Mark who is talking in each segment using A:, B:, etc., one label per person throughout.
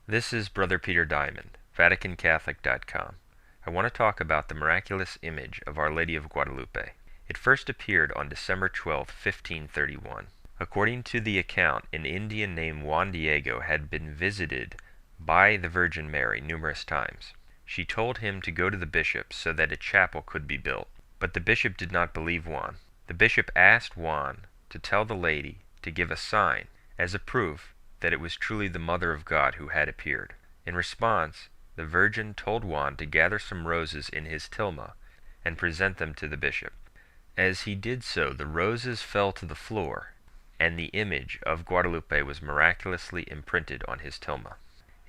A: This is Brother Peter Diamond, VaticanCatholic.com. I want to talk about the miraculous image of Our Lady of Guadalupe. It first appeared on December 12, 1531. According to the account, an Indian named Juan Diego had been visited by the Virgin Mary numerous times. She told him to go to the bishop so that a chapel could be built, but the bishop did not believe Juan. The bishop asked Juan to tell the lady to give a sign as a proof that it was truly the Mother of God who had appeared. In response, the Virgin told Juan to gather some roses in his tilma and present them to the bishop. As he did so, the roses fell to the floor, and the image of Guadalupe was miraculously imprinted on his tilma.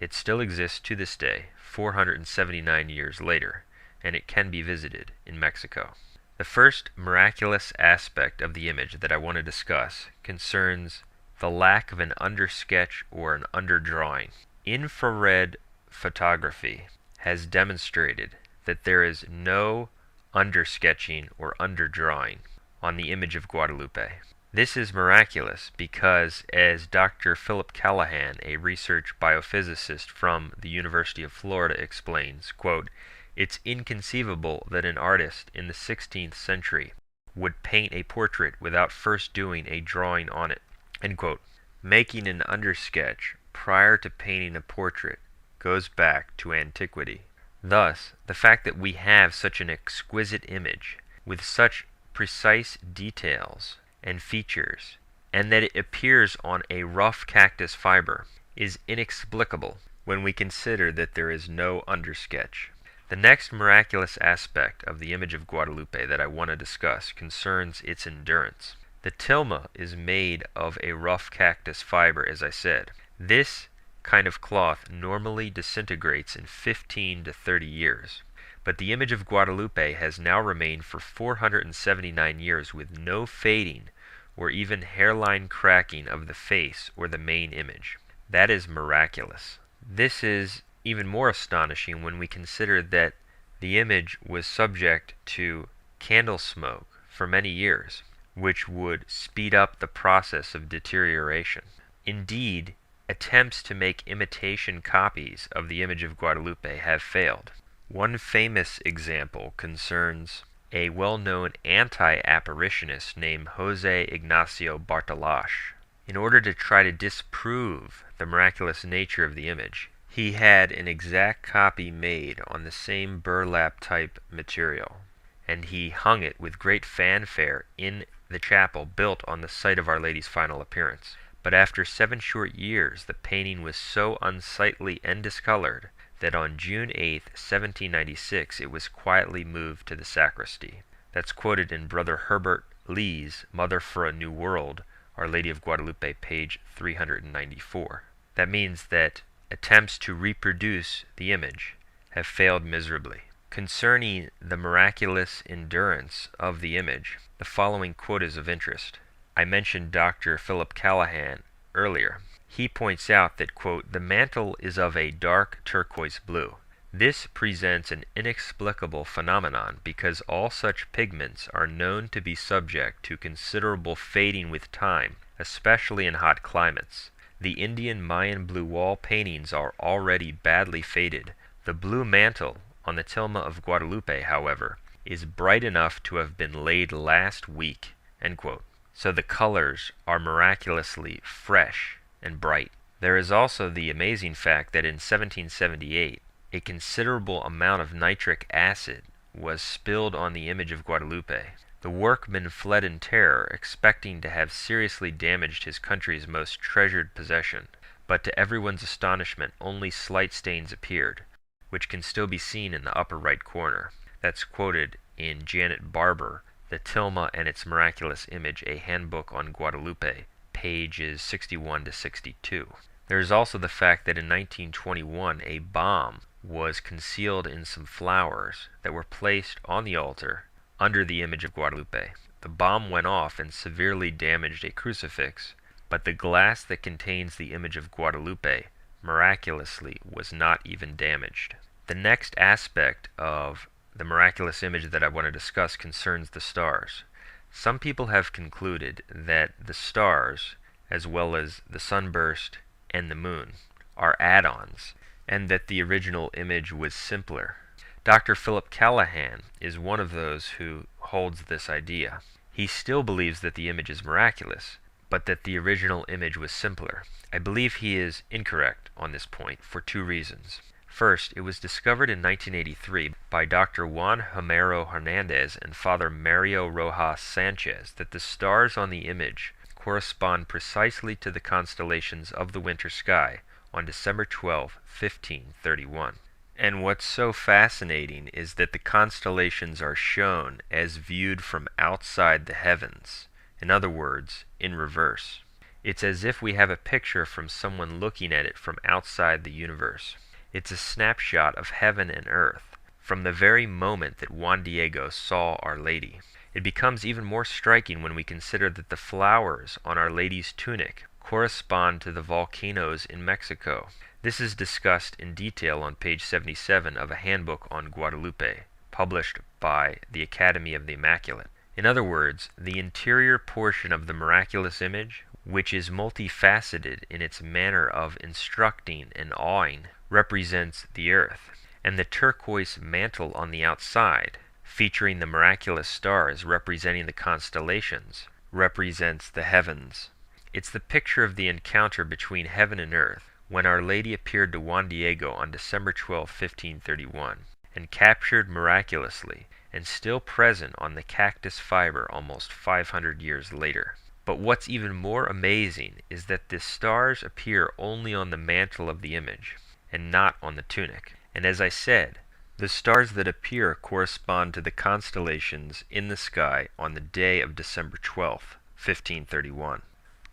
A: It still exists to this day, 479 years later, and it can be visited in Mexico. The first miraculous aspect of the image that I want to discuss concerns the lack of an undersketch or an underdrawing. Infrared photography has demonstrated that there is no undersketching or underdrawing on the image of Guadalupe. This is miraculous because, as Dr. Philip Callahan, a research biophysicist from the University of Florida, explains, quote, "It's inconceivable that an artist in the 16th century would paint a portrait without first doing a drawing on it." End quote. Making an undersketch prior to painting a portrait goes back to antiquity. Thus, the fact that we have such an exquisite image with such precise details and features, and that it appears on a rough cactus fiber, is inexplicable when we consider that there is no undersketch. The next miraculous aspect of the image of Guadalupe that I want to discuss concerns its endurance. The tilma is made of a rough cactus fiber, as I said. This kind of cloth normally disintegrates in 15 to 30 years, but the image of Guadalupe has now remained for 479 years with no fading or even hairline cracking of the face or the main image. That is miraculous. This is even more astonishing when we consider that the image was subject to candle smoke for many years, which would speed up the process of deterioration. Indeed, attempts to make imitation copies of the image of Guadalupe have failed. One famous example concerns a well-known anti-apparitionist named Jose Ignacio Bartolash. In order to try to disprove the miraculous nature of the image, he had an exact copy made on the same burlap-type material, and he hung it with great fanfare in the chapel built on the site of Our Lady's final appearance. But after 7 short years, the painting was so unsightly and discolored that on June 8, 1796, it was quietly moved to the sacristy. That's quoted in Brother Herbert Lee's Mother for a New World, Our Lady of Guadalupe, page 394. That means that attempts to reproduce the image have failed miserably. Concerning the miraculous endurance of the image, the following quote is of interest. I mentioned Dr. Philip Callahan earlier. He points out that, quote, "The mantle is of a dark turquoise blue. This presents an inexplicable phenomenon because all such pigments are known to be subject to considerable fading with time, especially in hot climates. The Indian Mayan blue wall paintings are already badly faded. The blue mantle on the tilma of Guadalupe, however, is bright enough to have been laid last week." End quote. So the colors are miraculously fresh and bright. There is also the amazing fact that in 1778, a considerable amount of nitric acid was spilled on the image of Guadalupe. The workman fled in terror, expecting to have seriously damaged his country's most treasured possession, but to everyone's astonishment, only slight stains appeared, which can still be seen in the upper right corner. That's quoted in Janet Barber, The Tilma and Its Miraculous Image, a Handbook on Guadalupe, pages 61 to 62. There is also the fact that in 1921 a bomb was concealed in some flowers that were placed on the altar under the image of Guadalupe. The bomb went off and severely damaged a crucifix, but the glass that contains the image of Guadalupe miraculously was not even damaged. The next aspect of the miraculous image that I want to discuss concerns the stars. Some people have concluded that the stars, as well as the sunburst and the moon, are add-ons, and that the original image was simpler. Dr. Philip Callahan is one of those who holds this idea. He still believes that the image is miraculous, but that the original image was simpler. I believe he is incorrect on this point for two reasons. First, it was discovered in 1983 by Dr. Juan Homero Hernandez and Father Mario Rojas Sanchez that the stars on the image correspond precisely to the constellations of the winter sky on December 12, 1531. And what's so fascinating is that the constellations are shown as viewed from outside the heavens, in other words, in reverse. It's as if we have a picture from someone looking at it from outside the universe. It's a snapshot of heaven and earth from the very moment that Juan Diego saw Our Lady. It becomes even more striking when we consider that the flowers on Our Lady's tunic correspond to the volcanoes in Mexico. This is discussed in detail on page 77 of a handbook on Guadalupe, published by the Academy of the Immaculate. In other words, the interior portion of the miraculous image, which is multifaceted in its manner of instructing and awing, represents the earth, and the turquoise mantle on the outside, featuring the miraculous stars representing the constellations, represents the heavens. It's the picture of the encounter between heaven and earth when Our Lady appeared to Juan Diego on December 12, 1531, and captured miraculously, and still present on the cactus fiber almost 500 years later. But what's even more amazing is that the stars appear only on the mantle of the image, and not on the tunic. And as I said, the stars that appear correspond to the constellations in the sky on the day of December 12, 1531.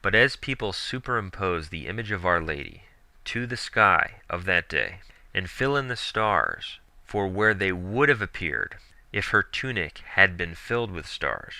A: But as people superimpose the image of Our Lady to the sky of that day, and fill in the stars for where they would have appeared if her tunic had been filled with stars,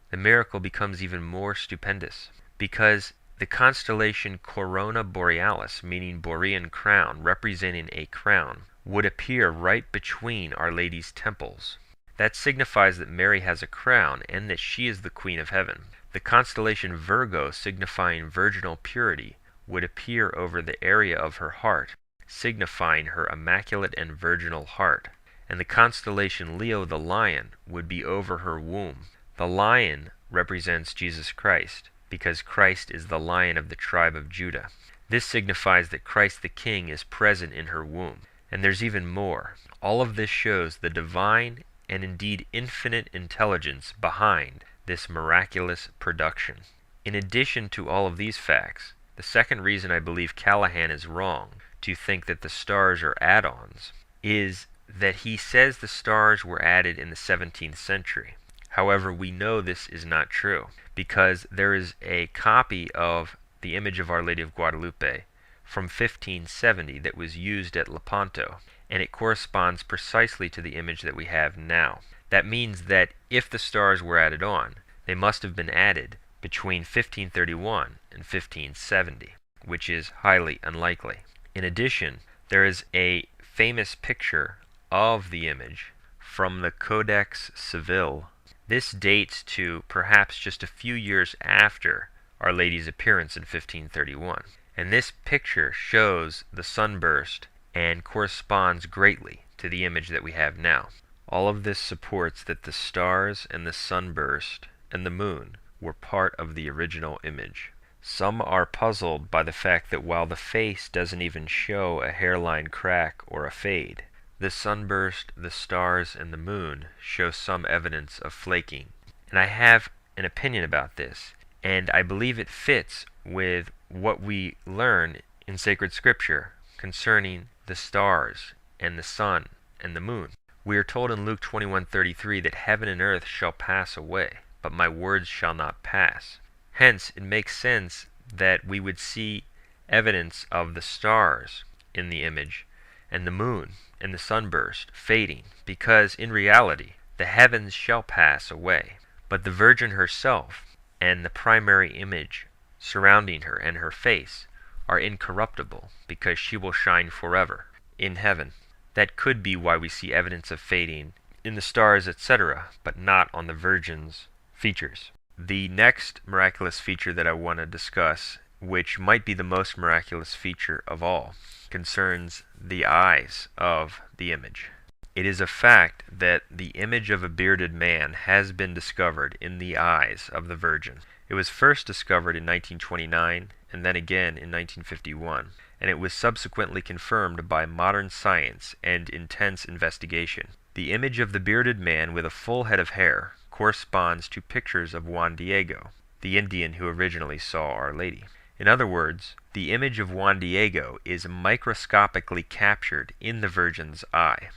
A: the miracle becomes even more stupendous, because the constellation Corona Borealis, meaning Borean crown, representing a crown, would appear right between Our Lady's temples. That signifies that Mary has a crown and that she is the Queen of Heaven. The constellation Virgo, signifying virginal purity, would appear over the area of her heart, signifying her immaculate and virginal heart. And the constellation Leo the Lion would be over her womb. The lion represents Jesus Christ, because Christ is the Lion of the tribe of Judah. This signifies that Christ the King is present in her womb. And there's even more. All of this shows the divine and indeed infinite intelligence behind this miraculous production. In addition to all of these facts, the second reason I believe Callahan is wrong to think that the stars are add-ons is that he says the stars were added in the 17th century. However, we know this is not true, because there is a copy of the image of Our Lady of Guadalupe from 1570 that was used at Lepanto, and it corresponds precisely to the image that we have now. That means that if the stars were added on, they must have been added between 1531 and 1570, which is highly unlikely. In addition, there is a famous picture of the image from the Codex Civil. This dates to perhaps just a few years after Our Lady's appearance in 1531. And this picture shows the sunburst and corresponds greatly to the image that we have now. All of this supports that the stars and the sunburst and the moon were part of the original image. Some are puzzled by the fact that while the face doesn't even show a hairline crack or a fade, the sunburst, the stars, and the moon show some evidence of flaking. And I have an opinion about this, and I believe it fits with what we learn in sacred scripture concerning the stars and the sun and the moon. We are told in Luke 21:33 that heaven and earth shall pass away, but my words shall not pass. Hence, it makes sense that we would see evidence of the stars in the image and the moon and the sunburst fading, because in reality the heavens shall pass away, but the Virgin herself and the primary image surrounding her and her face are incorruptible, because she will shine forever in heaven. That could be why we see evidence of fading in the stars, etc., but not on the Virgin's features. The next miraculous feature that I want to discuss which might be the most miraculous feature of all, concerns the eyes of the image. It is a fact that the image of a bearded man has been discovered in the eyes of the Virgin. It was first discovered in 1929 and then again in 1951, and it was subsequently confirmed by modern science and intense investigation. The image of the bearded man with a full head of hair corresponds to pictures of Juan Diego, the Indian who originally saw Our Lady. In other words, the image of Juan Diego is microscopically captured in the Virgin's eye.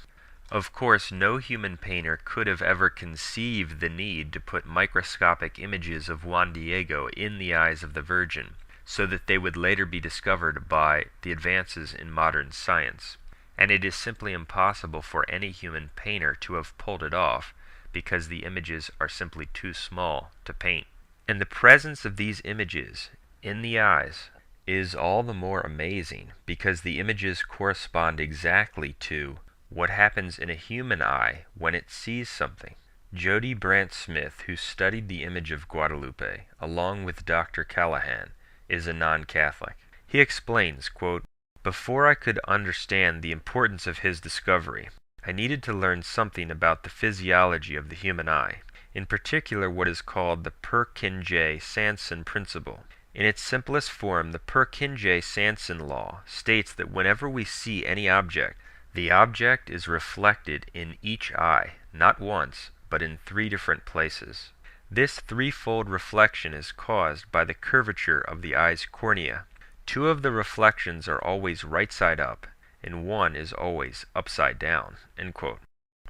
A: Of course, no human painter could have ever conceived the need to put microscopic images of Juan Diego in the eyes of the Virgin, so that they would later be discovered by the advances in modern science. And it is simply impossible for any human painter to have pulled it off, because the images are simply too small to paint. And the presence of these images in the eyes is all the more amazing because the images correspond exactly to what happens in a human eye when it sees something. Jody Brant Smith, who studied the image of Guadalupe, along with Dr. Callahan, is a non-Catholic. He explains, quote, "Before I could understand the importance of his discovery, I needed to learn something about the physiology of the human eye, in particular what is called the Purkinje-Sanson principle. In its simplest form, the Purkinje-Sanson law states that whenever we see any object, the object is reflected in each eye, not once, but in 3 different places. This threefold reflection is caused by the curvature of the eye's cornea. 2 of the reflections are always right side up, and 1 is always upside down." End quote.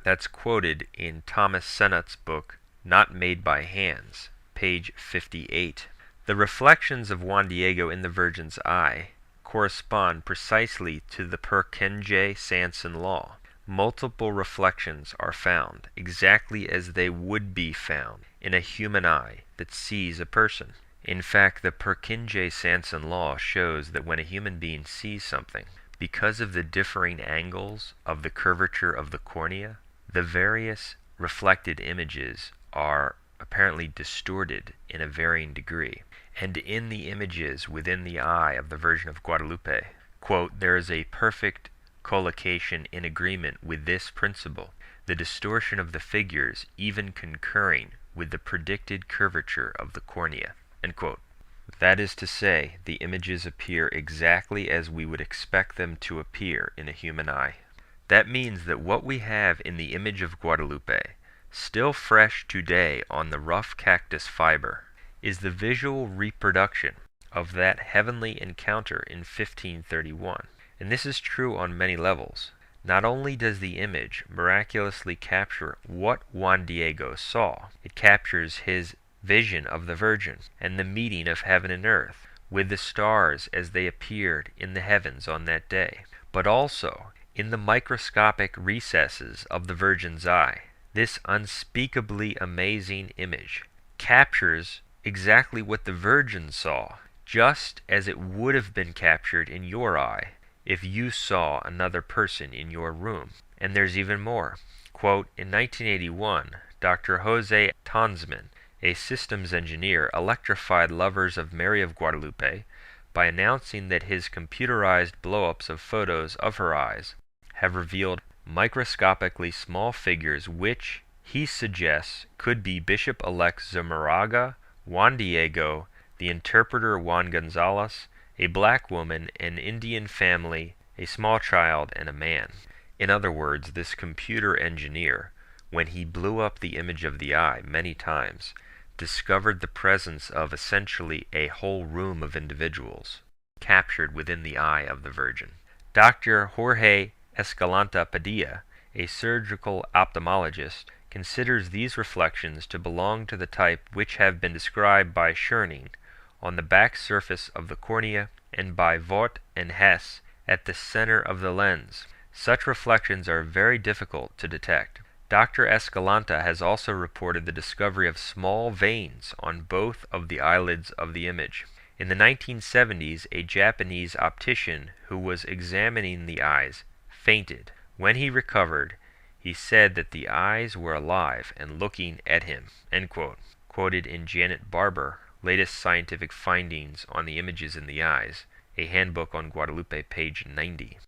A: That's quoted in Thomas Sennett's book, Not Made by Hands, page 58. The reflections of Juan Diego in the Virgin's eye correspond precisely to the Purkinje-Sanson law. Multiple reflections are found, exactly as they would be found in a human eye that sees a person. In fact, the Purkinje-Sanson law shows that when a human being sees something, because of the differing angles of the curvature of the cornea, the various reflected images are apparently distorted in a varying degree. And in the images within the eye of the Virgin of Guadalupe, quote, "there is a perfect collocation in agreement with this principle, the distortion of the figures even concurring with the predicted curvature of the cornea." End quote. That is to say, the images appear exactly as we would expect them to appear in a human eye. That means that what we have in the image of Guadalupe, still fresh today on the rough cactus fiber, is the visual reproduction of that heavenly encounter in 1531. And this is true on many levels. Not only does the image miraculously capture what Juan Diego saw, it captures his vision of the Virgin and the meeting of heaven and earth with the stars as they appeared in the heavens on that day, but also in the microscopic recesses of the Virgin's eye. This unspeakably amazing image captures exactly what the Virgin saw, just as it would have been captured in your eye if you saw another person in your room. And there's even more. Quote, "In 1981, Dr. Jose Tonsman, a systems engineer, electrified lovers of Mary of Guadalupe by announcing that his computerized blow-ups of photos of her eyes have revealed microscopically small figures which, he suggests, could be Bishop-elect Zumarraga, Juan Diego, the interpreter Juan Gonzalez, a black woman, an Indian family, a small child, and a man." In other words, this computer engineer, when he blew up the image of the eye many times, discovered the presence of essentially a whole room of individuals captured within the eye of the Virgin. Dr. Jorge Escalante Padilla, a surgical ophthalmologist, considers these reflections to belong to the type which have been described by Schoening on the back surface of the cornea and by Vogt and Hess at the center of the lens. Such reflections are very difficult to detect. Dr. Escalante has also reported the discovery of small veins on both of the eyelids of the image. In the 1970s, a Japanese optician who was examining the eyes fainted. When he recovered, he said that the eyes were alive and looking at him. End quote. Quoted in Janet Barber, Latest Scientific Findings on the Images in the Eyes, a handbook on Guadalupe, page 90.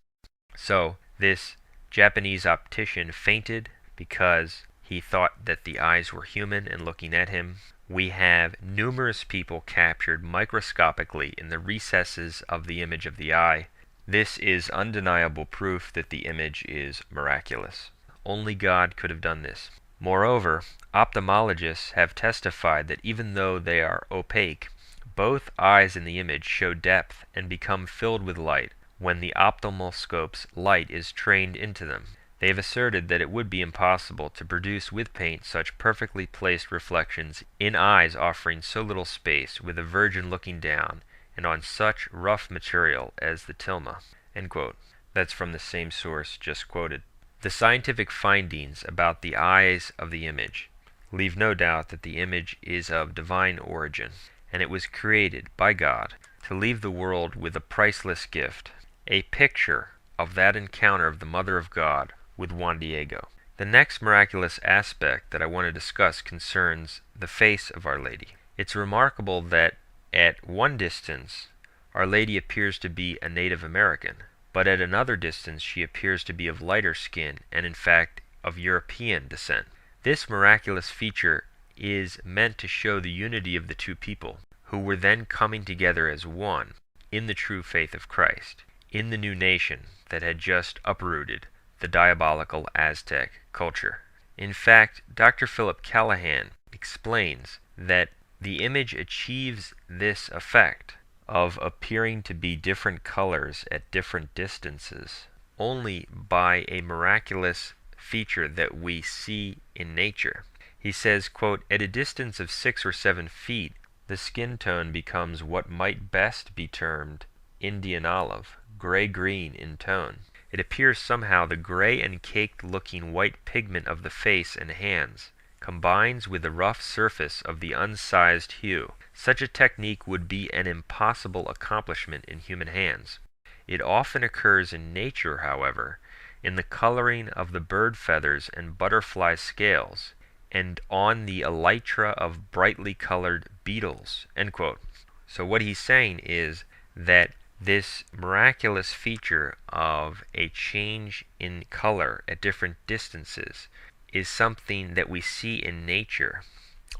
A: So, this Japanese optician fainted because he thought that the eyes were human and looking at him. We have numerous people captured microscopically in the recesses of the image of the eye. This is undeniable proof that the image is miraculous. Only God could have done this. Moreover, ophthalmologists have testified that even though they are opaque, both eyes in the image show depth and become filled with light when the ophthalmoscope's light is trained into them. They have asserted that it would be impossible to produce with paint such perfectly placed reflections in eyes offering so little space, with a virgin looking down, and on such rough material as the tilma." End quote. That's from the same source just quoted. The scientific findings about the eyes of the image leave no doubt that the image is of divine origin, and it was created by God to leave the world with a priceless gift, a picture of that encounter of the Mother of God with Juan Diego. The next miraculous aspect that I want to discuss concerns the face of Our Lady. It's remarkable that at one distance Our Lady appears to be a Native American, but at another distance she appears to be of lighter skin and in fact of European descent. This miraculous feature is meant to show the unity of the two people, who were then coming together as one in the true faith of Christ, in the new nation that had just uprooted the diabolical Aztec culture. In fact, Dr. Philip Callahan explains that the image achieves this effect of appearing to be different colors at different distances only by a miraculous feature that we see in nature. He says, quote, "At a distance of 6 or 7 feet, the skin tone becomes what might best be termed Indian olive, gray-green in tone. It appears somehow the gray and caked-looking white pigment of the face and hands combines with the rough surface of the unsized hue. Such a technique would be an impossible accomplishment in human hands. It often occurs in nature, however, in the coloring of the bird feathers and butterfly scales, and on the elytra of brightly colored beetles." End quote. So what he's saying is that this miraculous feature of a change in color at different distances is something that we see in nature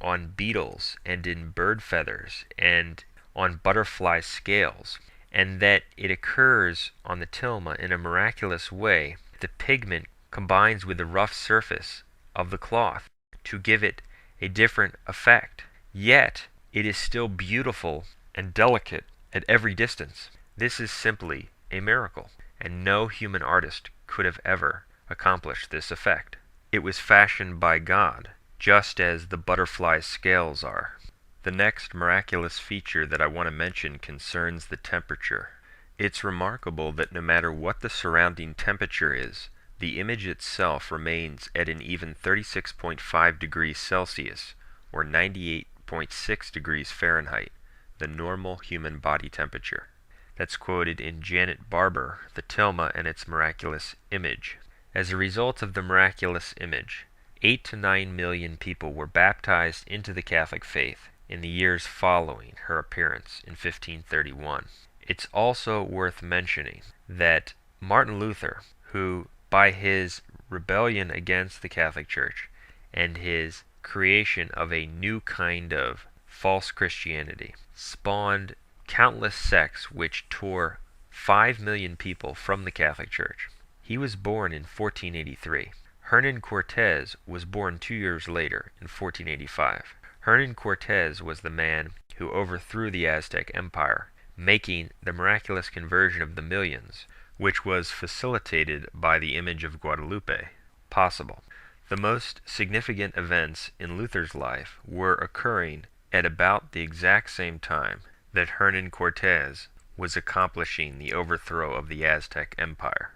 A: on beetles and in bird feathers and on butterfly scales, and that it occurs on the tilma in a miraculous way. The pigment combines with the rough surface of the cloth to give it a different effect, yet it is still beautiful and delicate at every distance. This is simply a miracle, and no human artist could have ever accomplished this effect. It was fashioned by God, just as the butterfly's scales are. The next miraculous feature that I want to mention concerns the temperature. It's remarkable that no matter what the surrounding temperature is, the image itself remains at an even 36.5 degrees Celsius, or 98.6 degrees Fahrenheit, the normal human body temperature. That's quoted in Janet Barber, The Tilma and Its Miraculous Image. As a result of the miraculous image, 8 to 9 million people were baptized into the Catholic faith in the years following her appearance in 1531. It's also worth mentioning that Martin Luther, who by his rebellion against the Catholic Church and his creation of a new kind of false Christianity, spawned countless sects which tore 5 million people from the Catholic Church. He was born in 1483. Hernan Cortez was born 2 years later in 1485. Hernan Cortez was the man who overthrew the Aztec Empire, making the miraculous conversion of the millions, which was facilitated by the image of Guadalupe, possible. The most significant events in Luther's life were occurring at about the exact same time that Hernan Cortez was accomplishing the overthrow of the Aztec Empire.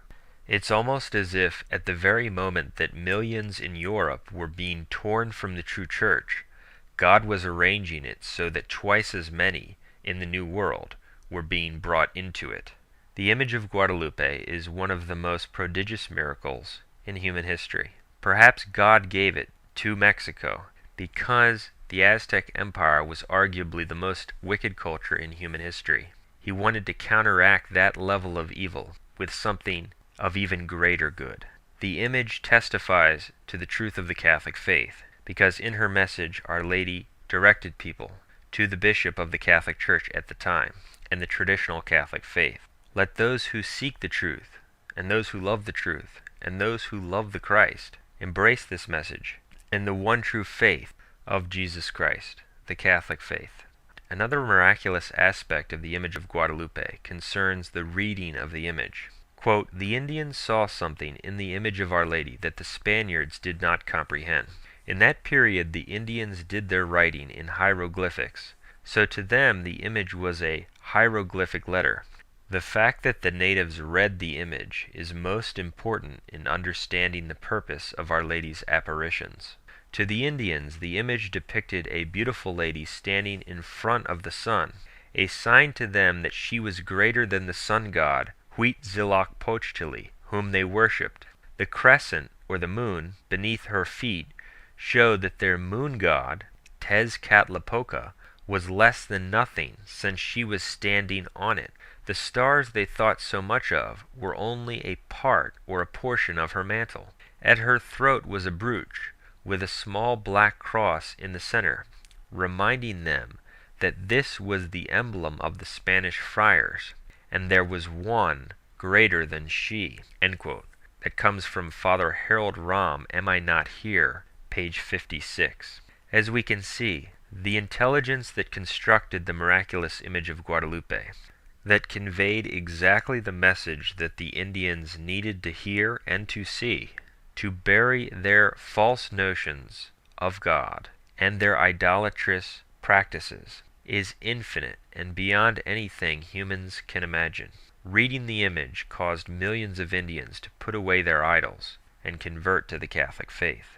A: It's almost as if at the very moment that millions in Europe were being torn from the true church, God was arranging it so that twice as many in the New World were being brought into it. The image of Guadalupe is one of the most prodigious miracles in human history. Perhaps God gave it to Mexico because the Aztec Empire was arguably the most wicked culture in human history. He wanted to counteract that level of evil with something of even greater good. The image testifies to the truth of the Catholic faith, because in her message Our Lady directed people to the bishop of the Catholic Church at the time and the traditional Catholic faith. Let those who seek the truth, and those who love the truth, and those who love the Christ embrace this message and the one true faith of Jesus Christ, the Catholic faith. Another miraculous aspect of the image of Guadalupe concerns the reading of the image. Quote, "The Indians saw something in the image of Our Lady that the Spaniards did not comprehend. In that period the Indians did their writing in hieroglyphics, so to them the image was a hieroglyphic letter. The fact that the natives read the image is most important in understanding the purpose of Our Lady's apparitions. To the Indians, the image depicted a beautiful lady standing in front of the sun, a sign to them that she was greater than the sun god Huitzilopochtli, whom they worshipped. The crescent, or the moon, beneath her feet showed that their moon god, Tezcatlipoca, was less than nothing, since she was standing on it. The stars they thought so much of were only a part or a portion of her mantle. At her throat was a brooch, with a small black cross in the center, reminding them that this was the emblem of the Spanish friars, and there was one greater than she." End quote. That comes from Father Harold Rahm, Am I Not Here, page 56. As we can see, the intelligence that constructed the miraculous image of Guadalupe, that conveyed exactly the message that the Indians needed to hear and to see, to bury their false notions of God and their idolatrous practices, is infinite and beyond anything humans can imagine. Reading the image caused millions of Indians to put away their idols and convert to the Catholic faith.